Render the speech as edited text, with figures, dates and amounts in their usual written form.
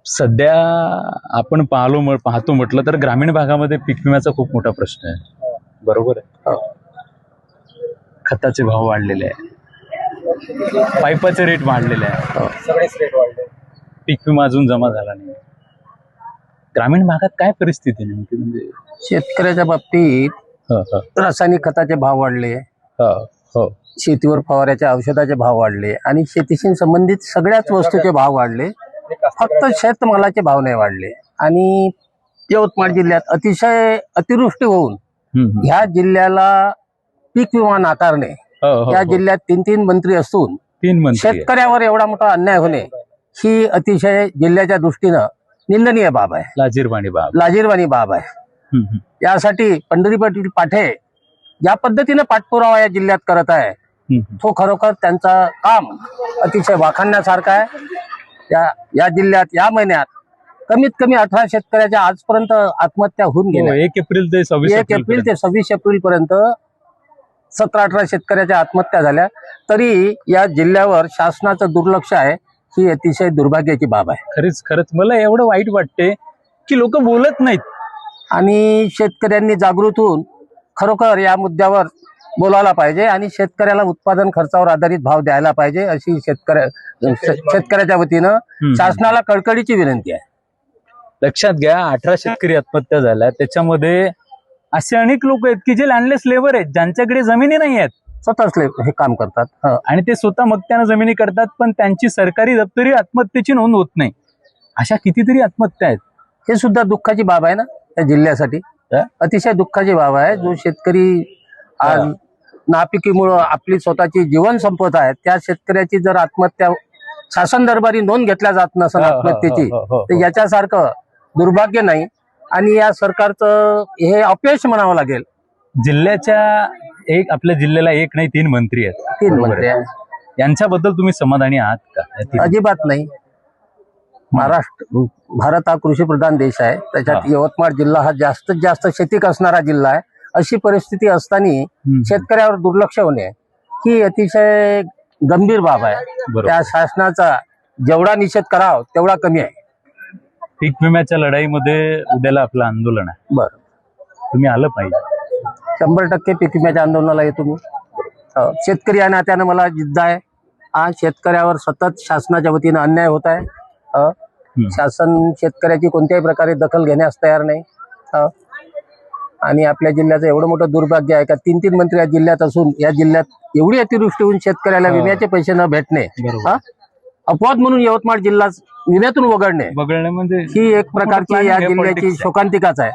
सध्या आपण पाहतो म्हटलं तर ग्रामीण भागामध्ये पीक विम्याचा खूप मोठा प्रश्न आहे. बरोबर आहे. खताचे भाव वाढलेले आहे, पाईपाचे रेट वाढलेले आहे, सगळेच रेट वाढले. पीक विमा अजून जमा झाला नाही. ग्रामीण भागात काय परिस्थिती नेमकी? म्हणजे शेतकऱ्याच्या बाबतीत रासायनिक खताचे भाव वाढले, हो शेतीवर फवाऱ्याच्या औषधाचे भाव वाढले आणि शेतीशी संबंधित सगळ्याच वस्तूचे भाव वाढले. फक्त शेतमालाचे भाव नाही वाढले. आणि यवतमाळ जिल्ह्यात अतिशय अतिवृष्टी होऊन ह्या जिल्ह्याला पीक विमा नाकारणे, या जिल्ह्यात 3 मंत्री असून 3 मंत्री शेतकऱ्यावर एवढा मोठा अन्याय होणे ही अतिशय जिल्ह्याच्या दृष्टीनं निंदनीय बाब आहे, लाजीरवाणी बाब आहे. यासाठी पंढरी पाटील पाठे ज्या पद्धतीने पाठपुरावा या जिल्ह्यात करत आहे तो खरोखर त्यांचा काम अतिशय वाखाणण्यासारखा आहे. या जिल्ह्यात या महिन्यात कमीत कमी 18 शेतकऱ्याच्या आजपर्यंत आत्महत्या होऊन गेल्या. 1 एप्रिल ते 26 एप्रिल पर्यंत 17-18 शेतकऱ्याच्या आत्महत्या झाल्या. तरी या जिल्ह्यावर शासनाचं दुर्लक्ष आहे, ही अतिशय दुर्भाग्याची बाब आहे. खरंच मला एवढं वाईट वाटते की लोक बोलत नाहीत. आणि शेतकऱ्यांनी जागृत होऊन खरोखर या मुद्द्यावर बोलायला पाहिजे आणि शेतकऱ्याला उत्पादन खर्चावर आधारित भाव द्यायला पाहिजे, अशी शेतकऱ्याच्या वतीनं शासनाला कळकळीची विनंती आहे. लक्षात घ्या, 18 शेतकरी आत्महत्या झाल्या, त्याच्यामध्ये असे अनेक लोक आहेत की जे लँडलेस लेबर आहेत, ज्यांच्याकडे जमिनी नाही आहेत, स्वतःच हे काम करतात आणि ते स्वतः मक्त्यानं जमिनी करतात, पण त्यांची सरकारी दप्तरी आत्महत्येची नोंद होत नाही. अशा कितीतरी आत्महत्या आहेत. हे सुद्धा दुःखाची बाब आहे ना या जिल्ह्यासाठी, अतिशय दुःखाची बाब आहे. जो शेतकरी आज नापिकीमुळं आपली स्वतःची जीवन संपवत आहे, त्या शेतकऱ्याची जर आत्महत्या शासन दरबारी नोंद घेतल्या जात नसेल आत्महत्येची, तर याच्यासारखं दुर्भाग्य नाही. आणि या सरकारचं हे अपयश म्हणावं लागेल. आपल्या जिल्ह्याला 1 नाही 3 मंत्री आहेत. 3 मंत्री आहेत. यांच्याबद्दल तुम्ही समाधानी आहात का? अजिबात नाही. भारत हा कृषीप्रधान देश आहे, त्याच्यात यवतमाळ जिल्हा हा जास्तीत जास्त शेती असणारा जिल्हा आहे. अशी परिस्थिती असताना शेतकऱ्यावर दुर्लक्ष होणे ही अतिशय गंभीर बाब आहे. त्या शासनाचा जेवढा निषेध करावा तेवढा कमी आहे. पीक विम्याच्या लढाईमध्ये उद्याला आपलं आंदोलन आहे. बरं, तुम्ही आलं पाहिजे. 100% पीक विम्याच्या आंदोलनाला येतो मी. शेतकरी या नात्यानं मला जिद्द आहे. आज शेतकऱ्यावर सतत शासनाच्या वतीनं अन्याय होत आहे. शासन शेतकऱ्याची कोणत्याही प्रकारे दखल घेण्यास तयार नाही. आणि आपल्या जिल्ह्याचं एवढं मोठं दुर्भाग्य आहे का 3 मंत्री या जिल्ह्यात असून या जिल्ह्यात एवढी अतिवृष्टी होऊन शेतकऱ्याला विम्याचे पैसे न भेटणे, अपवाद म्हणून यवतमाळ जिल्हा विम्यातून वगळणे म्हणजे ही एक प्रकारची या जिल्ह्याची शोकांतिकाच आहे.